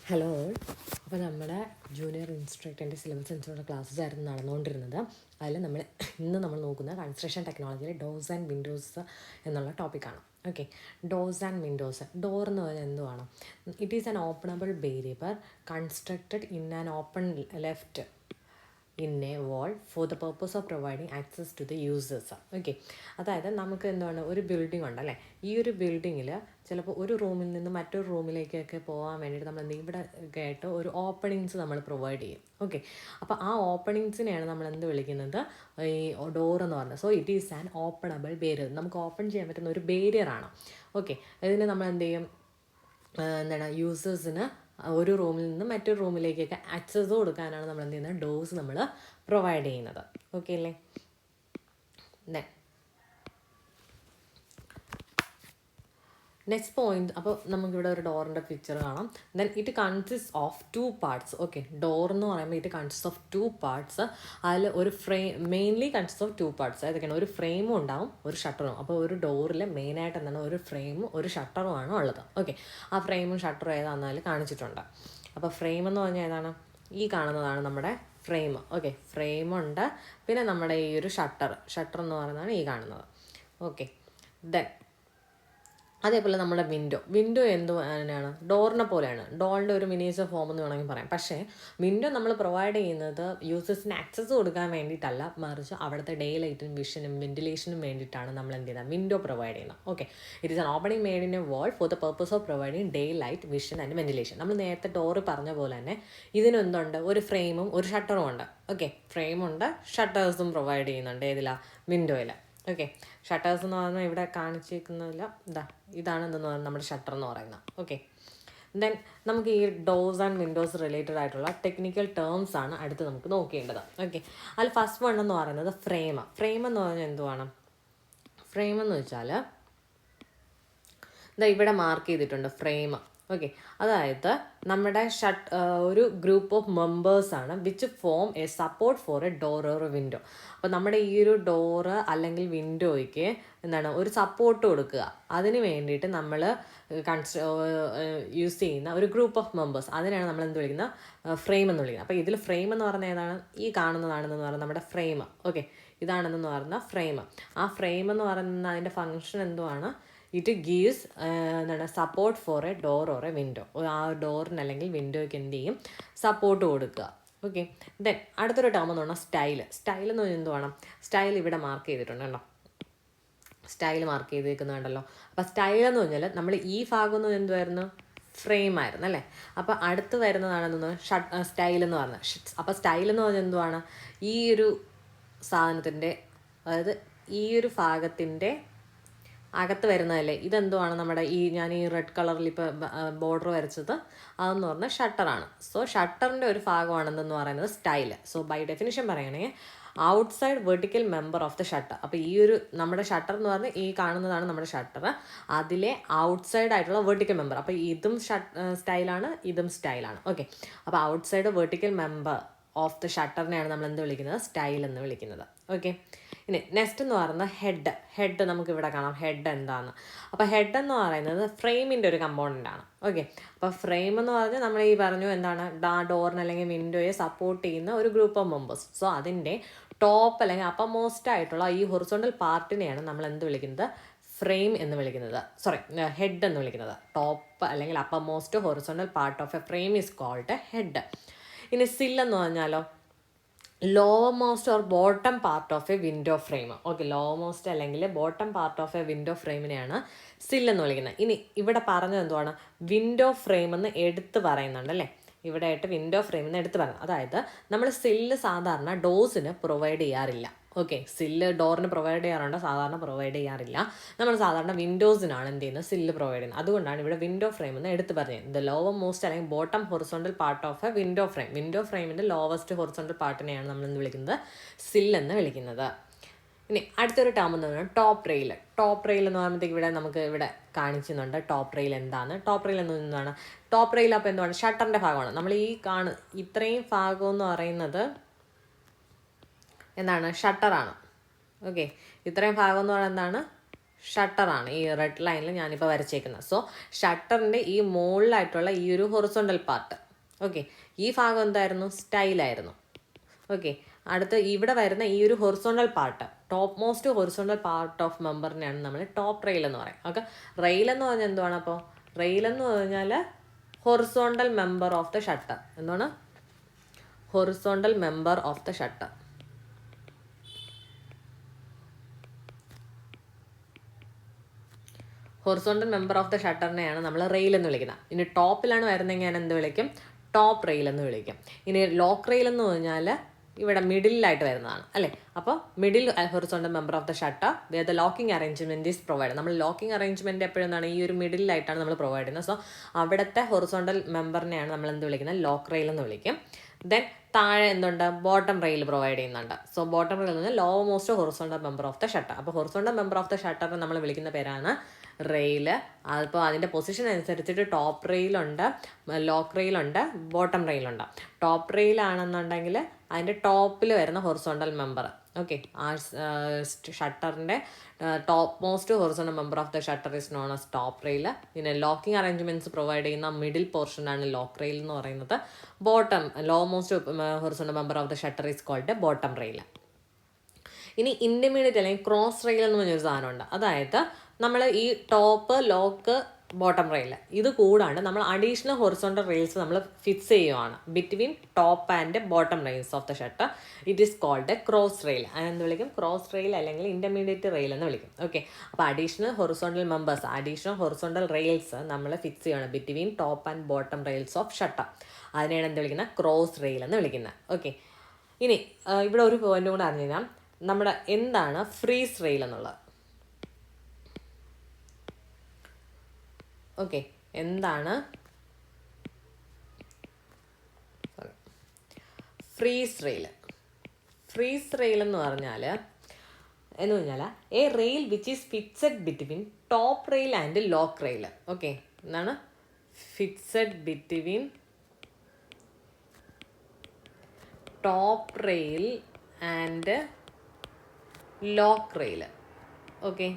Hello. അപ്പോൾ നമ്മുടെ junior ഇൻസ്ട്രക്ടറിൻ്റെ സിലബസ് അനുസരിച്ചുള്ള ക്ലാസ്സസ് ആയിരുന്നു നടന്നുകൊണ്ടിരുന്നത്. അതിൽ ഇന്ന് നമ്മൾ നോക്കുന്ന കൺസ്ട്രക്ഷൻ ടെക്നോളജിയിലെ ഡോർസ് ആൻഡ് വിൻഡോസ് എന്നുള്ള ടോപ്പിക്കാണ്. Okay, doors and windows. Door എന്ന് പറഞ്ഞാൽ എന്തുവാണ്? It is an openable variable constructed in an open left in a wall for the purpose of providing access to the users. Okay, അതായത് നമുക്ക് എന്താണ്, ഒരു building ഉണ്ടല്ലേ, ഈ ഒരു ബിൽഡിങ്ങിൽ ചിലപ്പോൾ ഒരു റൂമിൽ നിന്ന് മറ്റൊരു റൂമിലേക്കൊക്കെ പോകാൻ വേണ്ടിയിട്ട് നമ്മൾ ഇവിടെ ആയിട്ട് ഒരു ഓപ്പണിങ്സ് നമ്മൾ പ്രൊവൈഡ് ചെയ്യും. ഓക്കെ, അപ്പോൾ ആ ഓപ്പണിങ്സിനെയാണ് നമ്മൾ എന്ത് വിളിക്കുന്നത്, ഈ ഡോർ എന്ന് പറഞ്ഞത്. So it is an openable barrier. നമുക്ക് ഓപ്പൺ ചെയ്യാൻ പറ്റുന്ന ഒരു ബാരിയറാണ്. ഓക്കെ, ഇതിന് നമ്മൾ എന്ത് ചെയ്യും, എന്താണ്, യൂസേഴ്സിന് ഒരു റൂമിൽ നിന്ന് മറ്റൊരു റൂമിലേക്കൊക്കെ ആക്സസ് കൊടുക്കാനാണ് നമ്മൾ എന്ത് ചെയ്യുന്നത്, ഡോർസ് നമ്മൾ പ്രൊവൈഡ് ചെയ്യുന്നത്. ഓക്കെ അല്ലേ? Next point. അപ്പോൾ നമുക്കിവിടെ ഒരു ഡോറിൻ്റെ പിക്ചർ കാണാം. Then it consist of 2 parts. Okay, door എന്ന് പറയുമ്പോൾ ഇറ്റ് കൺസിസ്റ്റ് ഓഫ് 2 പാർട്സ്. അതിൽ ഒരു മെയിൻലി കൺസിസ്റ്റ് ഓഫ് 2 പാർട്സ്. ഏതൊക്കെയാണ്? ഒരു ഫ്രെയിമും ഉണ്ടാവും, ഒരു ഷട്ടറും. അപ്പോൾ ഒരു ഡോറിൽ മെയിനായിട്ട് എന്താണ്, ഒരു ഫ്രെയിമും ഒരു ഷട്ടറുമാണ് ഉള്ളത്. ഓക്കെ, ആ ഫ്രെയിമും ഷട്ടറും ഏതാണെന്നാലും കാണിച്ചിട്ടുണ്ട്. അപ്പോൾ ഫ്രെയിം എന്ന് പറഞ്ഞാൽ ഏതാണ്? ഈ കാണുന്നതാണ് നമ്മുടെ ഫ്രെയിം. ഓക്കെ, ഫ്രെയിമുണ്ട്, പിന്നെ നമ്മുടെ ഈ ഒരു ഷട്ടർ എന്ന് പറയുന്നതാണ് ഈ കാണുന്നത്. ഓക്കെ, ദെൻ അതേപോലെ നമ്മുടെ വിൻഡോ എന്ത് തന്നെയാണ്, ഡോറിനെ പോലെയാണ്. ഡോറിൻ്റെ ഒരു മിനിയേച്ചർ ഫോം എന്ന് വേണമെങ്കിൽ പറയാം. പക്ഷേ വിൻഡോ നമ്മൾ പ്രൊവൈഡ് ചെയ്യുന്നത് യൂസേഴ്സിന് ആക്സസ് കൊടുക്കാൻ വേണ്ടിയിട്ടല്ല, മറിച്ച് അവിടുത്തെ ഡേ ലൈറ്റും വിഷനും വെന്റിലേഷനും വേണ്ടിയിട്ടാണ് നമ്മൾ എന്ത് ചെയ്യുന്നത്, വിൻഡോ പ്രൊവൈഡ് ചെയ്യുന്നത്. Okay, it is an opening made in a wall for the purpose of providing day light, vision and ventilation. നമ്മൾ നേരത്തെ ഡോറ് പറഞ്ഞ പോലെ തന്നെ ഇതിനെന്തുണ്ട്, ഒരു ഫ്രെയിമും ഒരു ഷട്ടറും ഉണ്ട്. ഓക്കെ, ഫ്രെയിമുണ്ട്, ഷട്ടേഴ്സും പ്രൊവൈഡ് ചെയ്യുന്നുണ്ട്. ഏതിലാണ്? വിൻഡോയിൽ. ഓക്കെ, ഷട്ടേഴ്സ് എന്ന് പറഞ്ഞാൽ ഇവിടെ കാണിച്ചിരിക്കുന്നില്ല. ഇതാണ് എന്തെന്ന് പറയുന്നത്, നമ്മുടെ ഷട്ടർ എന്ന് പറയുന്നത്. ഓക്കെ, ദെൻ നമുക്ക് ഈ ഡോർസ് ആൻഡ് വിൻഡോസ് റിലേറ്റഡ് ആയിട്ടുള്ള ടെക്നിക്കൽ ടേംസ് ആണ് അടുത്ത് നമുക്ക് നോക്കേണ്ടത്. ഓക്കെ, അതിൽ ഫസ്റ്റ് വൺ എന്ന് പറയുന്നത് ഫ്രെയിം. ഫ്രെയിം എന്ന് പറഞ്ഞാൽ എന്തുവാണ്? ഫ്രെയിം എന്ന് വെച്ചാൽ ഇവിടെ മാർക്ക് ചെയ്തിട്ടുണ്ട് ഫ്രെയിം. ഓക്കെ, അതായത് നമ്മുടെ ഒരു ഗ്രൂപ്പ് ഓഫ് മെമ്പേഴ്സാണ് which form a support for a door or window. അപ്പോൾ നമ്മുടെ ഈ ഒരു ഡോറ് അല്ലെങ്കിൽ വിൻഡോയ്ക്ക് എന്താണ്, ഒരു സപ്പോർട്ട് കൊടുക്കുക. അതിന് വേണ്ടിയിട്ട് നമ്മൾ യൂസ് ചെയ്യുന്ന ഒരു ഗ്രൂപ്പ് ഓഫ് മെമ്പേഴ്സ്, അതിനാണ് നമ്മൾ എന്ത് വിളിക്കുന്നത്, ഫ്രെയിം എന്ന് വിളിക്കുന്നത്. അപ്പോൾ ഇതിൽ ഫ്രെയിം എന്ന് പറഞ്ഞാൽ ഏതാണ്? ഈ കാണുന്നതാണെന്ന് പറയുന്നത് നമ്മുടെ ഫ്രെയിം. ഓക്കെ, ഇതാണെന്ന് പറയുന്ന ഫ്രെയിം. ആ ഫ്രെയിം എന്ന് പറയുന്ന അതിൻ്റെ ഫങ്ഷൻ എന്തുവാണ്? ഇറ്റ് ഗീവ്സ് എന്താണ്, support for a door or a window. ആ ഡോറിന് അല്ലെങ്കിൽ വിൻഡോയ്ക്ക് എന്ത് ചെയ്യും, സപ്പോർട്ട് കൊടുക്കുക. ഓക്കെ, ദെൻ അടുത്തൊരു ടേം എന്ന് പറഞ്ഞാൽ സ്റ്റൈൽ. സ്റ്റൈൽ എന്ന് പറഞ്ഞാൽ എന്തുവാണ്? സ്റ്റൈൽ ഇവിടെ മാർക്ക് ചെയ്തിട്ടുണ്ട് കേട്ടോ, സ്റ്റൈൽ മാർക്ക് ചെയ്തേക്കുന്നുണ്ടല്ലോ. അപ്പോൾ സ്റ്റൈൽ എന്ന് പറഞ്ഞാൽ നമ്മൾ ഈ ഭാഗം എന്ന് എന്തുമായിരുന്നു, ഫ്രെയിം ആയിരുന്നു അല്ലേ. അപ്പോൾ അടുത്ത് വരുന്നതാണെന്ന് സ്റ്റൈൽ എന്ന് പറഞ്ഞത്. അപ്പോൾ സ്റ്റൈൽ എന്ന് പറഞ്ഞാൽ എന്തുവാണ്? ഈ ഒരു സാധനത്തിൻ്റെ, അതായത് ഈ ഒരു ഭാഗത്തിൻ്റെ അകത്ത് വരുന്നതല്ലേ. ഇതെന്തുവാണ്? നമ്മുടെ ഞാൻ ഈ റെഡ് കളറിൽ ഇപ്പോൾ ബോർഡർ വരച്ചത്, അതെന്ന് പറഞ്ഞാൽ ഷട്ടറാണ്. സോ ഷട്ടറിൻ്റെ ഒരു ഭാഗമാണെന്ന് പറയുന്നത് സ്റ്റൈൽ. സോ ബൈ ഡെഫിനിഷൻ പറയണമെങ്കിൽ outside vertical member of the shutter. അപ്പോൾ ഈ ഒരു നമ്മുടെ ഷട്ടർ എന്ന് പറഞ്ഞാൽ ഈ കാണുന്നതാണ് നമ്മുടെ ഷട്ടർ, അതിലെ ഔട്ട്സൈഡ് ആയിട്ടുള്ള വെർട്ടിക്കൽ മെമ്പർ. അപ്പോൾ ഇതും സ്റ്റൈലാണ്, ഇതും സ്റ്റൈലാണ്. ഓക്കെ, അപ്പോൾ outside vertical member of the ഷട്ടറിനെയാണ് നമ്മൾ എന്ത് വിളിക്കുന്നത്, സ്റ്റൈൽ എന്ന് വിളിക്കുന്നത്. ഓക്കെ, ഇനി നെക്സ്റ്റ് എന്ന് പറയുന്നത് ഹെഡ് നമുക്കിവിടെ കാണാം. ഹെഡ് എന്താണെന്ന്. അപ്പോൾ ഹെഡ് എന്ന് പറയുന്നത് ഫ്രെയിമിൻ്റെ ഒരു കമ്പോണൻ്റ് ആണ്. ഓക്കെ, അപ്പോൾ ഫ്രെയിം എന്ന് പറഞ്ഞാൽ നമ്മൾ ഈ പറഞ്ഞു എന്താണ്, ഡോറിന് അല്ലെങ്കിൽ വിൻഡോയെ സപ്പോർട്ട് ചെയ്യുന്ന ഒരു ഗ്രൂപ്പ് ഓഫ് മെമ്പേഴ്സ്. സോ അതിൻ്റെ ടോപ്പ് അല്ലെങ്കിൽ അപ്പർ മോസ്റ്റ് ആയിട്ടുള്ള ഈ ഹൊറിസോണ്ടൽ പാർട്ടിനെയാണ് നമ്മൾ എന്ത് വിളിക്കുന്നത്, ഫ്രെയിം എന്ന് വിളിക്കുന്നത്. ഹെഡ് എന്ന് വിളിക്കുന്നത്. ടോപ്പ് അല്ലെങ്കിൽ uppermost horizontal part of a frame is called head. ഇനി സിൽ എന്ന് പറഞ്ഞാലോ, lowermost or bottom part of a window frame. Okay, lowermost അല്ലെങ്കിൽ bottom part of a window ഫ്രെയിമിനെയാണ് സിൽ എന്ന് വിളിക്കുന്നത്. ഇനി ഇവിടെ പറഞ്ഞത് എന്തുവാണ്, വിൻഡോ ഫ്രെയിം എന്ന് എടുത്ത് പറയുന്നുണ്ട് അല്ലേ. ഇവിടെ ആയിട്ട് വിൻഡോ ഫ്രെയിം എന്ന് എടുത്ത് പറയുന്നത്. അതായത് നമ്മൾ സില്ല് സാധാരണ ഡോസിന് പ്രൊവൈഡ് ചെയ്യാറില്ല. ഓക്കെ, സില്ല് ഡോറിന് പ്രൊവൈഡ് ചെയ്യാറുണ്ട്, സാധാരണ പ്രൊവൈഡ് ചെയ്യാറില്ല. നമ്മൾ സാധാരണ വിൻഡോസിനാണ് എന്ത് ചെയ്യുന്നത്, സില്ല് പ്രൊവൈഡ് ചെയ്യുന്നത്. അതുകൊണ്ടാണ് ഇവിടെ വിൻഡോ ഫ്രെയിം എന്ന് എടുത്ത് പറഞ്ഞത്. ദ ലോവർ മോസ്റ്റ് അല്ലെങ്കിൽ bottom horizontal part of a window frame. Window ഫ്രെയിമിൻ്റെ ലോവസ്റ്റ് ഹൊറിസോണ്ടൽ പാർട്ടിനെയാണ് നമ്മൾ എന്ത് വിളിക്കുന്നത്, സില്ലെന്ന് വിളിക്കുന്നത്. ഇനി അടുത്തൊരു ടേം എന്ന് പറയുന്നത് ടോപ്പ് റെയിൽ. ടോപ്പ് റെയിൽ എന്ന് പറയുമ്പോഴത്തേക്ക് ഇവിടെ നമുക്ക് ഇവിടെ കാണിക്കുന്നുണ്ട് ടോപ്പ് റെയിൽ എന്താണ്. ടോപ്പ് റെയിൽ എന്താണ്? ടോപ്പ് റെയിൽ അപ്പോൾ എന്താണ്, ഷട്ടറിൻ്റെ ഭാഗമാണ്. നമ്മൾ ഈ ഇത്രയും ഭാഗം എന്ന് പറയുന്നത് എന്താണ്, ഷട്ടറാണ്. ഓക്കെ, ഇത്രയും ഭാഗം എന്ന് പറയുന്നത് എന്താണ്, ഷട്ടറാണ് ഈ റെഡ് ലൈനിൽ ഞാനിപ്പോൾ വരച്ചേക്കുന്നത്. സോ ഷട്ടറിൻ്റെ ഈ മുകളിലായിട്ടുള്ള ഈ ഒരു ഹൊറിസോണ്ടൽ പാർട്ട്, ഓക്കെ, ഈ ഭാഗം എന്തായിരുന്നു? സ്റ്റൈലായിരുന്നു. ഓക്കെ, അടുത്ത് ഇവിടെ വരുന്ന ഈ ഒരു horizontal part, topmost horizontal part of മെമ്പറിനെയാണ് നമ്മൾ ടോപ്പ് റെയിൽ എന്ന് പറയും. ഓക്കെ, റെയിൽ എന്ന് പറഞ്ഞാൽ എന്തുവാണ്? അപ്പോൾ റെയിൽ എന്ന് പറഞ്ഞാൽ horizontal member of the shutter. എന്താണ്? Horizontal member of the shutter. Horizontal member of the ഷട്ടറിനെയാണ് നമ്മൾ റെയിൽ എന്ന് വിളിക്കുന്നത്. ഇനി ടോപ്പിലാണ് വരുന്നതെങ്കിൽ ഞാൻ എന്ത് വിളിക്കും? ടോപ്പ് റെയിൽ എന്ന് വിളിക്കും. ഇനി ലോക്ക് റെയിൽ എന്ന് പറഞ്ഞാൽ ഇവിടെ മിഡിലായിട്ട് വരുന്നതാണ് അല്ലേ. അപ്പോൾ middle horizontal member of the shutter where the locking arrangement is provide. നമ്മൾ ലോക്കിംഗ് അറേഞ്ച്മെൻറ്റ് എപ്പോഴും എന്താണ്? ഈ ഒരു മിഡിലായിട്ടാണ് നമ്മൾ പ്രൊവൈഡ് ചെയ്യുന്നത്. സോ അവിടുത്തെ ഹൊറിസോണ്ടൽ മെമ്പറിനെയാണ് നമ്മൾ എന്ത് വിളിക്കുന്നത്? ലോക്ക് റെയിൽ എന്ന് വിളിക്കും. ദെൻ താഴെ എന്തുണ്ട്? ബോട്ടം റെയിൽ പ്രൊവൈഡ് ചെയ്യുന്നുണ്ട്. സോ ബോട്ടം റെയിൽ എന്ന് പറഞ്ഞാൽ low most horizontal member of the shutter. അപ്പോൾ ഹൊറിസോണ്ടൽ മെമ്പർ ഓഫ് ദ ഷട്ടറിനെ നമ്മൾ വിളിക്കുന്ന പേരാണ് റെയിൽ. അതിപ്പോൾ അതിൻ്റെ പൊസിഷൻ അനുസരിച്ചിട്ട് ടോപ്പ് റെയിലുണ്ട്, ലോക്ക് റെയിലുണ്ട്, ബോട്ടം റെയിലുണ്ട്. ടോപ്പ് റെയിലാണെന്നുണ്ടെങ്കിൽ അതിൻ്റെ ടോപ്പിൽ വരുന്ന ഹൊറിസോണ്ടൽ മെമ്പർ, ഓക്കെ, ആ ഷട്ടറിൻ്റെ topmost horizontal member of the shutter is known as top rail. പിന്നെ ലോക്കിംഗ് അറേഞ്ച്മെൻറ്റ്സ് പ്രൊവൈഡ് ചെയ്യുന്ന മിഡിൽ പോർഷനാണ് ലോക്ക് റെയിൽ എന്ന് പറയുന്നത്. Bottom law most horizontal member of the shutter is called bottom rail. ഇനി intermediate അല്ലെങ്കിൽ cross rail എന്ന് പറഞ്ഞൊരു സാധനമുണ്ട്. അതായത് നമ്മൾ ഈ ടോപ്പ്, ലോക്ക്, ബോട്ടം റെയിൽ ഇത് കൂടാണ്ട് നമ്മൾ അഡീഷണൽ ഹൊറിസോണ്ടൽ റെയിൽസ് നമ്മൾ ഫിക്സ് ചെയ്യുവാണ് between top and bottom rails of the shutter. It is called cross rail. അതെന്ത് വിളിക്കും? ക്രോസ് റെയിൽ അല്ലെങ്കിൽ ഇൻ്റർമീഡിയറ്റ് റെയിൽ എന്ന് വിളിക്കും. ഓക്കെ, അപ്പോൾ additional horizontal members, additional horizontal rails നമ്മൾ ഫിക്സ് ചെയ്യണം between top and bottom rails of shutter. അതിനെയാണ് എന്ത് വിളിക്കുന്നത്? ക്രോസ് റെയിൽ എന്ന് വിളിക്കുന്നത്. ഓക്കെ, ഇനി ഇവിടെ ഒരു പോയിന്റ് കൂടെ അറിഞ്ഞു കഴിഞ്ഞാൽ നമ്മുടെ എന്താണ് ഫ്രീസ് റെയിൽ എന്നുള്ളത്. ഓക്കെ, എന്താണ് ഫ്രീസ് റെയിൽ? ഫ്രീസ് റെയിൽ എന്ന് പറഞ്ഞാൽ a rail which is fixed between top rail and lock rail. Okay, എന്താണ് fixed between top rail and lock rail. Okay,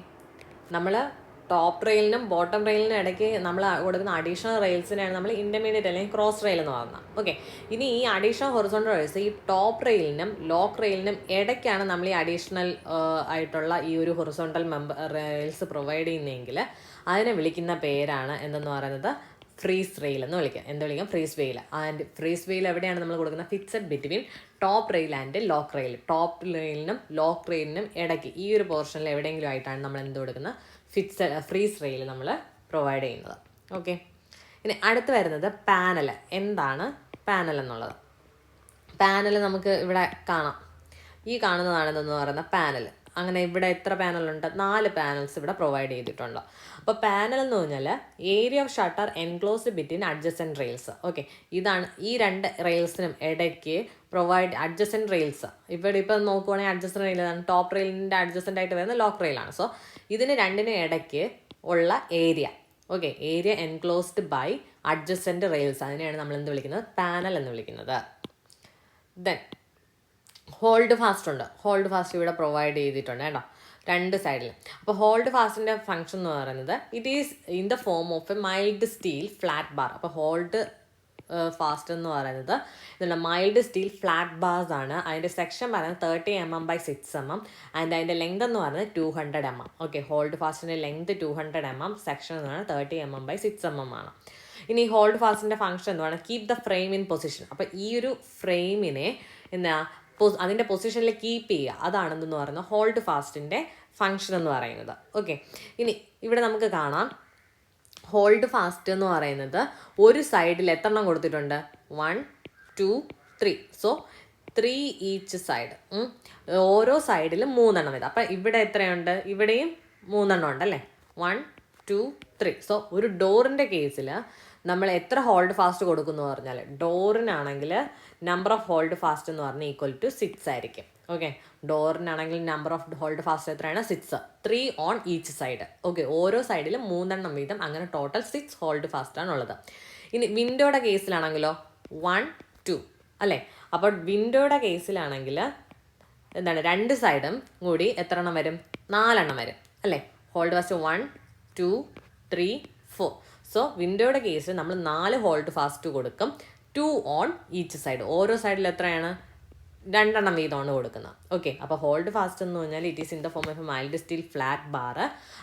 നമ്മൾ ടോപ്പ് റെയിലിനും ബോട്ടം റെയിലിനും ഇടയ്ക്ക് നമ്മൾ കൊടുക്കുന്ന അഡീഷണൽ റെയിൽസിനെയാണ് നമ്മൾ ഇൻ്റർമീഡിയറ്റ് അല്ലെങ്കിൽ ക്രോസ് റെയിൽ എന്ന് പറയുന്നത്. ഓക്കെ, ഇനി ഈ അഡീഷണൽ ഹൊറിസോണ്ടൽ റെയിൽസ് ഈ ടോപ്പ് റെയിലിനും ലോക്ക് റെയിലിനും ഇടയ്ക്കാണ് നമ്മൾ ഈ അഡീഷണൽ ആയിട്ടുള്ള ഈ ഒരു ഹൊറിസോണ്ടൽ റെയിൽസ് പ്രൊവൈഡ് ചെയ്യുന്നതെങ്കിൽ അതിനെ വിളിക്കുന്ന പേരാണ് എന്തെന്ന് പറയുന്നത്? ഫ്രീസ് റെയിൽ എന്ന് വിളിക്കാം. എന്ത് വിളിക്കാം? Frieze rail. And frieze rail എവിടെയാണ് നമ്മൾ കൊടുക്കുന്നത്? Fixed between top rail and lock rail. Top റെയിലിനും ലോക്ക് റെയിലിനും ഇടയ്ക്ക് ഈ ഒരു പോർഷനിൽ എവിടെയെങ്കിലും ആയിട്ടാണ് നമ്മൾ എന്ത് കൊടുക്കുന്നത്? ഫ്രീസ് റെയിൽ നമ്മൾ പ്രൊവൈഡ് ചെയ്യുന്നത്. ഓക്കെ, ഇനി അടുത്ത് വരുന്നത് പാനൽ. എന്താണ് പാനൽ എന്നുള്ളത്? പാനൽ നമുക്ക് ഇവിടെ കാണാം. ഈ കാണുന്നതാണെന്ന് പറയുന്ന പാനൽ. അങ്ങനെ ഇവിടെ എത്ര പാനലുണ്ട്? 4 പാനൽസ് ഇവിടെ പ്രൊവൈഡ് ചെയ്തിട്ടുണ്ട്. അപ്പോൾ പാനൽ എന്ന് പറഞ്ഞാൽ area of shutter enclosed between adjacent rails. Okay, ഇതാണ് ഈ 2 റെയിൽസിനും ഇടയ്ക്ക് പ്രൊവൈഡ് അഡ്ജസൻറ്റ് റെയിൽസ്. ഇവിടെ ഇപ്പം നോക്കുവാണെങ്കിൽ അഡ്ജസൻറ്റ് റെയിൽ ആണ്, ടോപ്പ് റെയിലിൻ്റെ അഡ്ജസൻ്റ് ആയിട്ട് വരുന്ന ലോക്ക് റെയിലാണ്. സോ ഇതിന് രണ്ടിനും ഇടയ്ക്ക് ഉള്ള area, okay, area enclosed by adjacent rails, അതിനെയാണ് നമ്മൾ എന്ത് വിളിക്കുന്നത്? പാനൽ എന്ന് വിളിക്കുന്നത്. ദെൻ ഹോൾഡ് ഫാസ്റ്റ് ഉണ്ട്. ഹോൾഡ് ഫാസ്റ്റ് ഇവിടെ പ്രൊവൈഡ് ചെയ്തിട്ടുണ്ട് കേട്ടോ, 2 സൈഡിൽ. അപ്പോൾ ഹോൾഡ് ഫാസ്റ്റിൻ്റെ ഫംഗ്ഷൻ എന്ന് പറയുന്നത് it is in the form of A mild steel flat bar. അപ്പോൾ ഹോൾഡ് ഫാസ്റ്റ് എന്ന് പറയുന്നത് ഇതുള്ള മൈൽഡ് സ്റ്റീൽ ഫ്ലാറ്റ് ബാർസ് ആണ്. അതിൻ്റെ സെക്ഷൻ പറയുന്നത് 30 mm by 6 mm ആൻഡ് അതിൻ്റെ ലെങ്ത് എന്ന് പറയുന്നത് 200 mm. ഓക്കെ, ഹോൾഡ് ഫാസ്റ്റിൻ്റെ ലെങ്ത് 200 mm, സെക്ഷൻ എന്ന് പറയുന്നത് 30 mm by 6 mm ആണ്. ഇനി ഹോൾഡ് ഫാസ്റ്റിൻ്റെ ഫംഗ്ഷൻ എന്ന് പറയുന്നത് keep the frame in position. അപ്പോൾ ഈ ഒരു ഫ്രെയിമിനെ എന്താ അതിൻ്റെ പൊസിഷനിൽ കീപ്പ് ചെയ്യുക, അതാണെന്ന് പറയുന്നത് ഹോൾഡ് ഫാസ്റ്റിൻ്റെ ഫംഗ്ഷൻ എന്ന് പറയുന്നത്. ഓക്കെ, ഇനി ഇവിടെ നമുക്ക് കാണാം ഹോൾഡ് ഫാസ്റ്റ് എന്ന് പറയുന്നത് ഒരു സൈഡിൽ എത്രണ്ണം കൊടുത്തിട്ടുണ്ട്? 1 2 3. So 3 each side. ഓരോ സൈഡിലും 3 എണ്ണം ഇത്. അപ്പം ഇവിടെ എത്രയുണ്ട്? ഇവിടെയും 3 എണ്ണം ഉണ്ടല്ലേ, 1 2 3. സോ ഒരു ഡോറിൻ്റെ കേസിൽ നമ്മൾ എത്ര ഹോൾഡ് ഫാസ്റ്റ് കൊടുക്കുന്നു പറഞ്ഞാൽ, ഡോറിനാണെങ്കിൽ നമ്പർ ഓഫ് ഹോൾഡ് ഫാസ്റ്റ് എന്ന് പറഞ്ഞാൽ ഈക്വൽ ടു 6 ആയിരിക്കും. ഓക്കെ, ഡോറിനാണെങ്കിൽ നമ്പർ ഓഫ് ഹോൾഡ് ഫാസ്റ്റ് എത്രയാണ്? 6. 3 ഓൺ ഈച്ച് സൈഡ്. ഓക്കെ, ഓരോ സൈഡിലും 3 എണ്ണം വീതം, അങ്ങനെ ടോട്ടൽ 6 ഹോൾഡ് ഫാസ്റ്റ് ആണുള്ളത്. ഇനി വിൻഡോയുടെ കേസിലാണെങ്കിലോ 1 2 അല്ലേ. അപ്പോൾ വിൻഡോയുടെ കേസിലാണെങ്കിൽ എന്താണ്, 2 സൈഡും കൂടി എത്ര എണ്ണം വരും? 4 എണ്ണം വരും അല്ലേ. Hold fast 1 2 3 4. സോ വിൻഡോയുടെ കേസിൽ നമ്മൾ 4 ഹോൾഡ് ഫാസ്റ്റ് കൊടുക്കും, 2 ഓൺ ഈച്ച് സൈഡ്. ഓരോ സൈഡിൽ എത്രയാണ്? 2 വീതമാണ് കൊടുക്കുന്നത്. ഓക്കെ, അപ്പോൾ ഹോൾഡ് ഫാസ്റ്റ് എന്ന് പറഞ്ഞാൽ it is in the form of A mild steel flat bar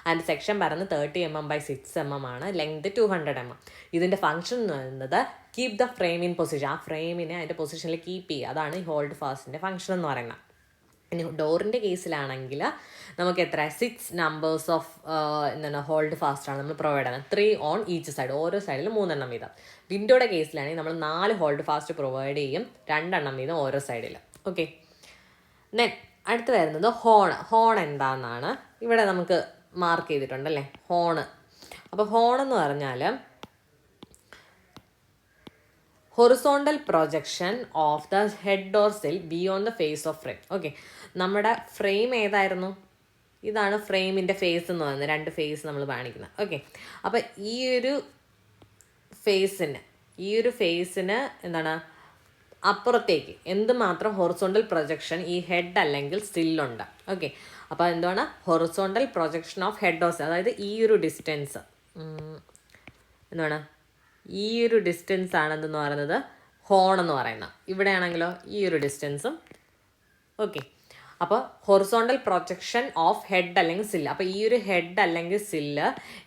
and section പറയുന്നത് 30 mm by 6 mm ആണ്, ലെങ്ത് 200 mm. ഇതിൻ്റെ ഫംഗ്ഷൻ എന്ന് പറയുന്നത് keep the frame in position. ആ ഫ്രെയിമിനെ അതിൻ്റെ പൊസിഷനിൽ കീപ്പ് ചെയ്യുക, അതാണ് ഈ ഹോൾഡ് ഫാസ്റ്റിൻ്റെ ഫംഗ്ഷൻ എന്ന് പറയുന്നത്. ഇനി ഡോറിൻ്റെ കേസിലാണെങ്കിൽ നമുക്ക് എത്ര 6 നമ്പേഴ്സ് ഓഫ് എന്താണ് ഹോൾഡ് ഫാസ്റ്റാണ് നമ്മൾ പ്രൊവൈഡ് ചെയ്യുന്നത്, 3 ഓൺ ഈച്ച് സൈഡ്, ഓരോ സൈഡിൽ 3 വീതം. വിൻഡോയുടെ കേസിലാണെങ്കിൽ നമ്മൾ 4 ഹോൾഡ് ഫാസ്റ്റ് പ്രൊവൈഡ് ചെയ്യും, 2 വീതം ഓരോ സൈഡിൽ. ഓക്കെ, ദെൻ അടുത്ത് വരുന്നത് ഹോൺ. ഹോൺ എന്താണെന്നാണ് ഇവിടെ നമുക്ക് മാർക്ക് ചെയ്തിട്ടുണ്ടല്ലേ, ഹോണ്. അപ്പോൾ ഹോൺ എന്ന് പറഞ്ഞാൽ horizontal projection of the head or sill beyond the face of frame. Okay, നമ്മുടെ ഫ്രെയിം ഏതായിരുന്നു? ഇതാണ് ഫ്രെയിമിൻ്റെ ഫേസ് എന്ന് പറയുന്നത്, 2 ഫേസ് നമ്മൾ കാണിക്കുന്നത്. ഓക്കെ, അപ്പോൾ ഈ ഒരു ഫേസിന് എന്താണ് അപ്പുറത്തേക്ക് എന്തുമാത്രം ഹൊറിസോണ്ടൽ പ്രൊജക്ഷൻ ഈ ഹെഡ് അല്ലെങ്കിൽ സ്റ്റില്ലുണ്ട്. ഓക്കെ, അപ്പോൾ എന്താണ് horizontal projection of head or cell, അതായത് ഈ ഒരു ഡിസ്റ്റൻസ് എന്താണ് ഈ ഒരു ഡിസ്റ്റൻസ് ആണെന്ന് പറയുന്നത് ഹോൺ എന്ന് പറയുന്നത്. ഇവിടെ ആണെങ്കിലോ ഈ ഒരു ഡിസ്റ്റൻസും. ഓക്കെ, അപ്പോൾ ഹൊറിസോണ്ടൽ പ്രൊജക്ഷൻ ഓഫ് ഹെഡ് അല്ലെങ്കിൽ സില്ല്. അപ്പോൾ ഈ ഒരു ഹെഡ് അല്ലെങ്കിൽ സില്ല്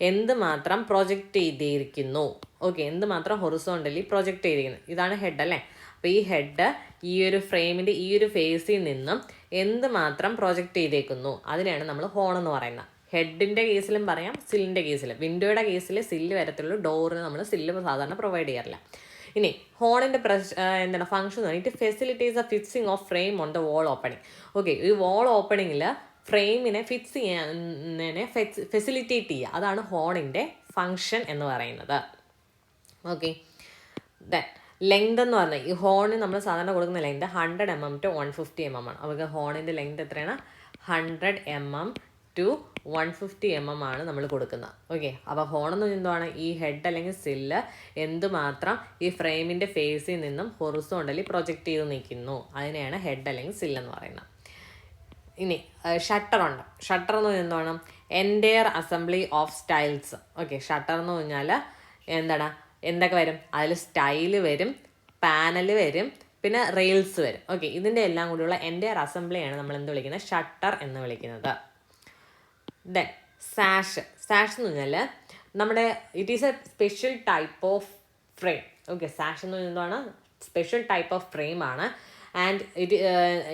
എന്തുമാത്രം പ്രൊജക്റ്റ് ചെയ്തിരിക്കുന്നു. ഓക്കെ, എന്തുമാത്രം ഹൊറിസോണ്ടലി പ്രൊജക്റ്റ് ചെയ്തിരിക്കുന്നു, ഇതാണ് ഹെഡ് അല്ലേ. അപ്പോൾ ഈ ഹെഡ് ഈ ഒരു ഫ്രെയിമിൻ്റെ ഈ ഒരു ഫേസിൽ നിന്നും എന്തുമാത്രം പ്രൊജക്റ്റ് ചെയ്തേക്കുന്നു, അതിനെയാണ് നമ്മൾ ഹോൺ എന്ന് പറയുന്നത്. ഹെഡിൻ്റെ കേസിലും പറയാം, സില്ലിൻ്റെ കേസിലും. വിൻഡോയുടെ കേസിൽ സില്ല് വരത്തുള്ളൂ, ഡോറിന് നമ്മൾ സില്ല് സാധാരണ പ്രൊവൈഡ് ചെയ്യാറില്ല. ഇനി ഹോണിൻ്റെ എന്താണ് function? It facilities the fixing of frame on the wall opening. Okay, ഈ വാൾ ഓപ്പണിങ്ങിൽ ഫ്രെയിമിനെ ഫിക്സ് ചെയ്യാനെ ഫെസിലിറ്റേറ്റ് ചെയ്യുക, അതാണ് ഹോണിൻ്റെ ഫംഗ്ഷൻ എന്ന് പറയുന്നത്. ഓക്കെ, ദെൻ ലെങ്ത് എന്ന് പറഞ്ഞാൽ ഈ ഹോണിന് നമ്മൾ സാധാരണ കൊടുക്കുന്ന ലെങ്ത് 100 mm to 150 mm ആണ്. അവർക്ക് ഹോണിൻ്റെ ലെങ്ത് എത്രയാണ്? 100 mm to 150 mm ആണ് നമ്മൾ കൊടുക്കുന്നത്. ഓക്കെ, അപ്പോൾ ഹോൺ എന്ന് എന്താണ്? ഈ ഹെഡ് അല്ലെങ്കിൽ സില്ല് എന്തുമാത്രം ഈ ഫ്രെയിമിൻ്റെ ഫേസിൽ നിന്നും ഹൊറിസോണ്ടലി പ്രൊജക്റ്റ് ചെയ്ത് നിൽക്കുന്നു, അതിനെയാണ് ഹെഡ് അല്ലെങ്കിൽ സില്ല് എന്ന് പറയുന്നത്. ഇനി ഷട്ടറുണ്ട്. ഷട്ടർ എന്ന് പറഞ്ഞാൽ എന്താണ്? Entire assembly of styles. Okay, shutter എന്ന് പറഞ്ഞാൽ എന്താണ്? എന്തൊക്കെ വരും? അതിൽ സ്റ്റൈല് വരും, പാനൽ വരും, പിന്നെ റെയിൽസ് വരും. ഓക്കെ, ഇതിൻ്റെ എല്ലാം കൂടിയുള്ള എൻറ്റയർ അസംബ്ലിയാണ് നമ്മൾ എന്ത് വിളിക്കുന്നത്? ഷട്ടർ എന്ന് വിളിക്കുന്നത്. ദെൻ സാഷ്. സാഷ് എന്ന് പറഞ്ഞാൽ നമ്മുടെ it is a special type of frame. Okay, sash എന്ന് പറയുന്നതാണ് സ്പെഷ്യൽ ടൈപ്പ് ഓഫ് ഫ്രെയിം ആണ്. ആൻഡ്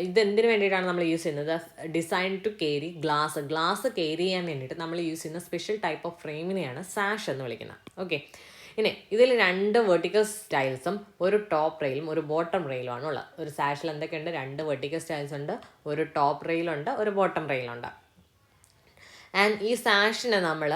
ഇതെന്തിനു വേണ്ടിയിട്ടാണ് നമ്മൾ യൂസ് ചെയ്യുന്നത്? Design to carry glass carry ചെയ്യാൻ വേണ്ടിയിട്ട് നമ്മൾ യൂസ് ചെയ്യുന്ന സ്പെഷ്യൽ ടൈപ്പ് ഓഫ് ഫ്രെയിമിനെയാണ് സാഷ് എന്ന് വിളിക്കുന്നത്. ഓക്കെ, ഇനി ഇതിൽ 2 വെർട്ടിക്കൽ സ്റ്റൈൽസും ഒരു ടോപ്പ് റെയിലും ഒരു ബോട്ടം റെയിലും ആണ് ഉള്ളത്. ഒരു സാഷിൽ എന്തൊക്കെയുണ്ട്? 2 വെർട്ടിക്കൽ സ്റ്റൈൽസ് ഉണ്ട്, ഒരു ടോപ്പ് റെയിലുണ്ട്, ഒരു ബോട്ടം റെയിലുണ്ട്. ആൻഡ് ഈ സാഷിനെ നമ്മൾ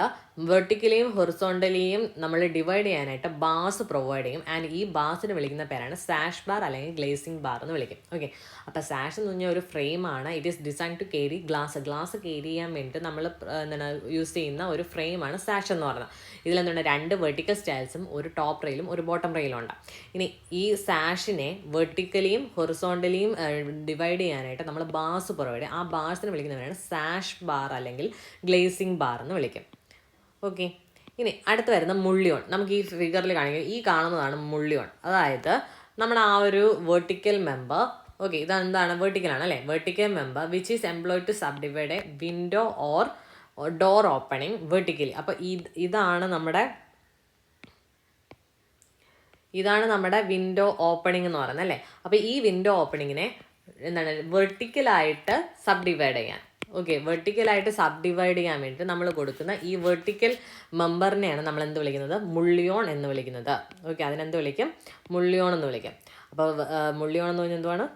വെർട്ടിക്കലിയും ഹൊറിസോണ്ടലിയും നമ്മൾ ഡിവൈഡ് ചെയ്യാനായിട്ട് ബാസ് പ്രൊവൈഡ് ചെയ്യും. ആൻഡ് ഈ ബാസിന് വിളിക്കുന്ന പേരാണ് സാഷ് ബാർ അല്ലെങ്കിൽ ഗ്ലേസിംഗ് ബാർ എന്ന് വിളിക്കും. ഓക്കെ, അപ്പോൾ സാഷ് എന്ന് പറഞ്ഞാൽ ഒരു ഫ്രെയിമാണ്. It is design to carry glass carry ചെയ്യാൻ വേണ്ടിയിട്ട് നമ്മൾ എന്താണ് യൂസ് ചെയ്യുന്ന ഒരു ഫ്രെയിമാണ് സാഷ് എന്ന് പറയുന്നത്. ഇതിലെന്താണ്? 2 വെർട്ടിക്കൽ സ്റ്റൈൽസും ഒരു ടോപ്പ് റെയിലും ഒരു ബോട്ടം റെയിലും ഉണ്ട്. ഇനി ഈ സാഷിനെ വെർട്ടിക്കലിയും ഹൊറിസോണ്ടലിയും ഡിവൈഡ് ചെയ്യാനായിട്ട് നമ്മൾ ബാസ് പ്രൊവൈഡ് ചെയ്യും. ആ ബാസിന് വിളിക്കുന്നവരാണ് സാഷ് ബാർ അല്ലെങ്കിൽ ഗ്ലേസിംഗ് ബാർ എന്ന് വിളിക്കും. ഓക്കെ, ഇനി അടുത്ത് വരുന്ന മുള്ളിയോൺ. നമുക്ക് ഈ ഫിഗറിൽ കാണിക്കുക, ഈ കാണുന്നതാണ് മുള്ളിയോൺ. അതായത് നമ്മുടെ ആ ഒരു വെർട്ടിക്കൽ മെമ്പർ. ഓക്കെ, ഇതെന്താണ്? വെർട്ടിക്കലാണ് അല്ലേ. Vertical member which is employed to subdivide a window or door opening vertically. അപ്പോൾ ഇതാണ് നമ്മുടെ വിൻഡോ ഓപ്പണിംഗ് എന്ന് പറയുന്നത് അല്ലേ. അപ്പോൾ ഈ വിൻഡോ ഓപ്പണിങ്ങിനെ എന്താണ്? വെർട്ടിക്കലായിട്ട് സബ് ഡിവൈഡ് ചെയ്യാൻ. ഓക്കെ, വെർട്ടിക്കലായിട്ട് സബ് ഡിവൈഡ് ചെയ്യാൻ വേണ്ടിയിട്ട് നമ്മൾ കൊടുക്കുന്ന ഈ വെർട്ടിക്കൽ മെമ്പറിനെയാണ് നമ്മൾ എന്ത് വിളിക്കുന്നത്? മുള്ളിയോൺ എന്ന് വിളിക്കുന്നത്. ഓക്കെ, അതിനെന്ത് വിളിക്കും? മുള്ളിയോൺ എന്ന് വിളിക്കും. അപ്പോൾ മുള്ളിയോൺ എന്ന് പറഞ്ഞാൽ എന്തുവാണ്?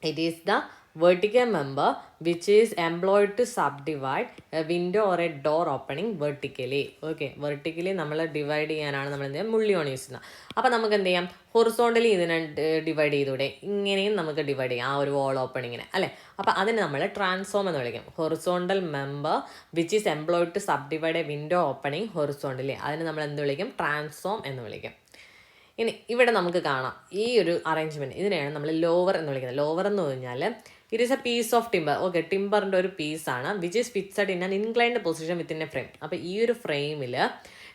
It is the vertical member which is employed to subdivide a window or a door opening vertically. Okay, vertically നമ്മൾ ഡിവൈഡ് ചെയ്യാനാണ് നമ്മൾ എന്ത് ചെയ്യുക? മുള്ളിയോൺ യൂസ് ചെയ്യുന്നത്. അപ്പോൾ നമുക്ക് എന്ത് ചെയ്യാം? ഹൊറിസോണ്ടലി ഇതിനെ ഡിവൈഡ് ചെയ്തൂടെ? ഇങ്ങനെയും നമുക്ക് ഡിവൈഡ് ചെയ്യാം, ആ ഒരു വാൾ ഓപ്പണിങ്ങിനെ അല്ലേ. അപ്പോൾ അതിന് നമ്മൾ ട്രാൻസ്ഫോം എന്ന് വിളിക്കും. Horizontal member which is employed to subdivide a window opening horizontally, അതിന് നമ്മൾ എന്ത് വിളിക്കും? ട്രാൻസ്ഫോം എന്ന് വിളിക്കും. ഇനി ഇവിടെ നമുക്ക് കാണാം ഈ ഒരു അറേഞ്ച്മെൻറ്റ്, ഇതിനെയാണ് നമ്മൾ ലോവർ എന്ന് വിളിക്കുന്നത്. ലോവർ എന്ന് പറഞ്ഞാൽ it is a piece of timber. Okay, ടിമ്പറിൻ്റെ ഒരു പീസാണ് which is fixed in an inclined position within a frame. അപ്പോൾ ഈ ഒരു ഫ്രെയിമിൽ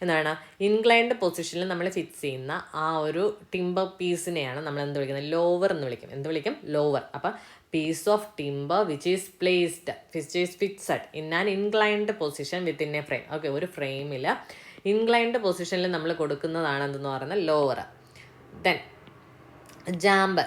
എന്താണ് ഇൻക്ലൈൻഡ് പൊസിഷനിൽ നമ്മൾ ഫിക്സ് ചെയ്യുന്ന ആ ഒരു ടിമ്പർ പീസിനെയാണ് നമ്മൾ എന്ത് വിളിക്കുന്നത്? ലോവർ എന്ന് വിളിക്കും. എന്ത് വിളിക്കും? ലോവർ. അപ്പം piece of timber which is fixed in an inclined position within a frame. Okay, ഒരു ഫ്രെയിമിൽ ഇൻക്ലൈൻഡ് പൊസിഷനിൽ നമ്മൾ കൊടുക്കുന്നതാണ് എന്തെന്ന് പറയുന്നത്? ലോവർ. ദെൻ ജാമ്പ്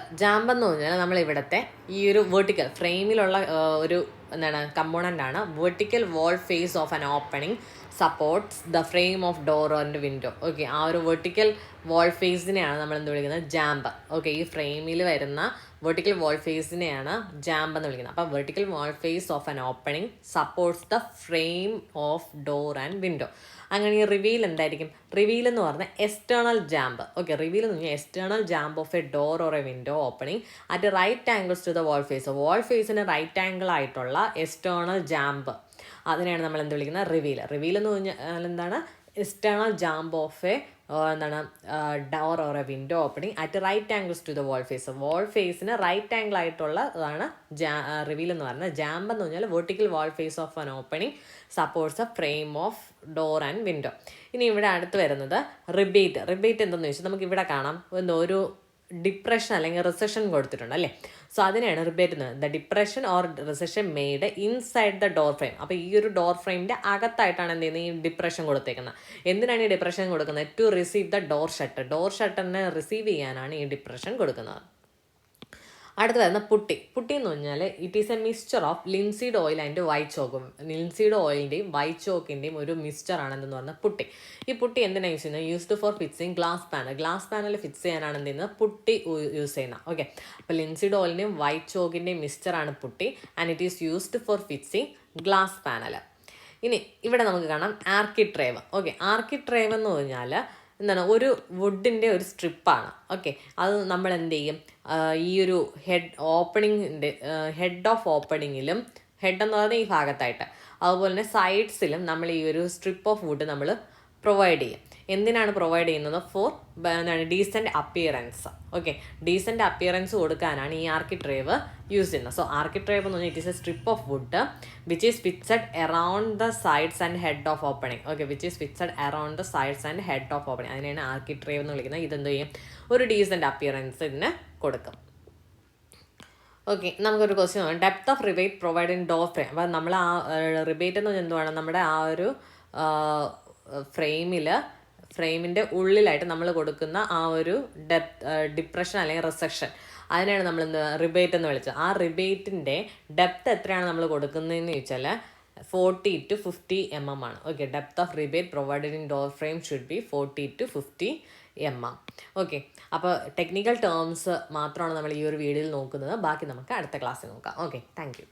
എന്ന് പറഞ്ഞാൽ നമ്മൾ ഇവിടുത്തെ ഈ ഒരു വെർട്ടിക്കൽ ഫ്രെയിമിലുള്ള ഒരു എന്താണ് കമ്പോണൻ്റ് ആണ്. Vertical wall face of an opening supports the frame of door and window. Okay, ആ ഒരു വെർട്ടിക്കൽ വാൾ ഫേസിനെയാണ് നമ്മൾ എന്ത് വിളിക്കുന്നത്? ജാമ്പ്. ഓക്കെ, ഈ ഫ്രെയിമിൽ വരുന്ന വെർട്ടിക്കൽ വാൾ ഫേസിനെയാണ് ജാമ്പ് എന്ന് വിളിക്കുന്നത്. അപ്പോൾ vertical wall face of an opening supports the frame of door and window. അങ്ങനെ ഈ റിവീൽ എന്തായിരിക്കും? റിവീൽ എന്ന് പറഞ്ഞാൽ എക്സ്റ്റേണൽ ജാമ്പ്. ഓക്കെ, റിവീൽ എന്ന് പറഞ്ഞാൽ external jamb of a door or a window opening at right angles to the wall face. Wall ഫേസിന് right angle ആയിട്ടുള്ള external jamb, അതിനെയാണ് നമ്മൾ എന്ത് വിളിക്കുന്നത്? റിവീൽ. റിവീൽ എന്ന് പറഞ്ഞാൽ എന്താണ്? എക്സ്റ്റേണൽ ജാമ്പ് ഓഫ് എ എന്താണ് door or a window opening at right angles to the wall face. Wall ഫേസിന് റൈറ്റ് ആംഗിൾ ആയിട്ടുള്ളതാണ് റിവീൽ എന്ന് പറയുന്നത്. ജാമ്പ് എന്ന് പറഞ്ഞാൽ vertical wall face of an opening supports A frame of door and window. ഇനി ഇവിടെ അടുത്ത് വരുന്നത് റിബേറ്റ്. റിബേറ്റ് എന്തെന്ന് ചോദിച്ചാൽ നമുക്ക് ഇവിടെ കാണാം ഒരു ഡിപ്രഷൻ അല്ലെങ്കിൽ റിസഷൻ കൊടുത്തിട്ടുണ്ട് അല്ലേ. സോ അതിനെയാണ് റിബേറ്റ് എന്ന് പറയുന്നത്. The depression or recession made inside the door frame. അപ്പോൾ ഈ ഒരു ഡോർ ഫ്രെയിമിൻ്റെ അകത്തായിട്ടാണ് എന്ത് ചെയ്യുന്നത്? ഈ ഡിപ്രഷൻ കൊടുത്തേക്കുന്നത്. എന്തിനാണ് ഈ ഡിപ്രഷൻ കൊടുക്കുന്നത്? To receive the door shutter. Door ഷട്ടറിനെ റിസീവ് ചെയ്യാനാണ് ഈ ഡിപ്രഷൻ കൊടുക്കുന്നത്. അടുത്ത് വരുന്ന പുട്ടി. പുട്ടി എന്ന് പറഞ്ഞാൽ it is a mixture of linseed oil and white ചോക്കും. ലിൻസീഡ് ഓയിലിൻ്റെയും വൈറ്റ് ചോക്കിൻ്റെയും ഒരു മിക്സ്ചർ ആണെന്ന് പറഞ്ഞാൽ പുട്ടി. ഈ പുട്ടി എന്തിനാണ് യൂസ് ചെയ്യുന്നത്? Used for fixing glass panel. Glass panel fix ചെയ്യാനാണ് എന്ത് ചെയ്യുന്നത്? പുട്ടി യൂസ് ചെയ്യുന്നത്. ഓക്കെ, അപ്പോൾ ലിൻസീഡ് ഓയിലിൻ്റെയും വൈറ്റ് ചോക്കിൻ്റെയും മിക്സ്ചറാണ് putty and it is used for fixing glass panel. ഇനി ഇവിടെ നമുക്ക് കാണാം ആർക്കിട്രേവ്. ഓക്കെ, ആർക്കിട്രേവ് എന്ന് പറഞ്ഞാൽ എന്താണ്? ഒരു വുഡിൻ്റെ ഒരു സ്ട്രിപ്പാണ്. ഓക്കെ, അത് നമ്മൾ എന്ത് ചെയ്യും? ഈ ഒരു ഹെഡ് ഓഫ് ഓപ്പണിങ്ങിലും, ഹെഡ് എന്ന് പറയുന്നത് ഈ ഭാഗത്തായിട്ട്, അതുപോലെ തന്നെ സൈഡ്സിലും നമ്മൾ ഈ ഒരു സ്ട്രിപ്പ് ഓഫ് വുഡ് നമ്മൾ പ്രൊവൈഡ് ചെയ്യും. എന്തിനാണ് പ്രൊവൈഡ് ചെയ്യുന്നത്? ഫോർ എന്താണ്? Decent appearance. Okay, decent appearance കൊടുക്കാനാണ് ഈ ആർക്കിട്രേവ് യൂസ് ചെയ്യുന്നത്. സോ ആർക്കിട്രേവ് എന്ന് പറഞ്ഞാൽ it is A strip of wood which is fixed around the sides and head of opening. Okay, which is fixed around the sides and head of opening. അതിനെയാണ് ആർക്കിട്രേവ് എന്ന് വിളിക്കുന്നത്. ഇതെന്ത് ചെയ്യും? ഒരു ഡീസൻറ്റ് അപ്പിയറൻസ് ഇതിന് കൊടുക്കും. ഓക്കെ, നമുക്കൊരു ക്വസ്റ്റ്യൻ ആണ്. Depth of rebate provide in door frame. അപ്പോൾ നമ്മൾ ആ റിബേറ്റ് എന്ന് പറഞ്ഞാൽ എന്തുവാണ്? നമ്മുടെ ആ ഒരു ഫ്രെയിമിൻ്റെ ഉള്ളിലായിട്ട് നമ്മൾ കൊടുക്കുന്ന ആ ഒരു ഡിപ്രഷൻ അല്ലെങ്കിൽ റിസക്ഷൻ, അതിനാണ് നമ്മൾ റിബേറ്റ് എന്ന് വിളിച്ചത്. ആ റിബേറ്റിൻ്റെ ഡെപ്ത് എത്രയാണ് നമ്മൾ കൊടുക്കുന്നതെന്ന് ചോദിച്ചാൽ 40 to 50 mm ആണ്. Okay, depth of rebate provided in door frame should be 40 to 50 mm. Okay, അപ്പോൾ ടെക്നിക്കൽ ടേംസ് മാത്രമാണ് നമ്മൾ ഈ ഒരു വീഡിയോയിൽ നോക്കുന്നത്. ബാക്കി നമുക്ക് അടുത്ത ക്ലാസ്സിൽ നോക്കാം. Okay, thank you.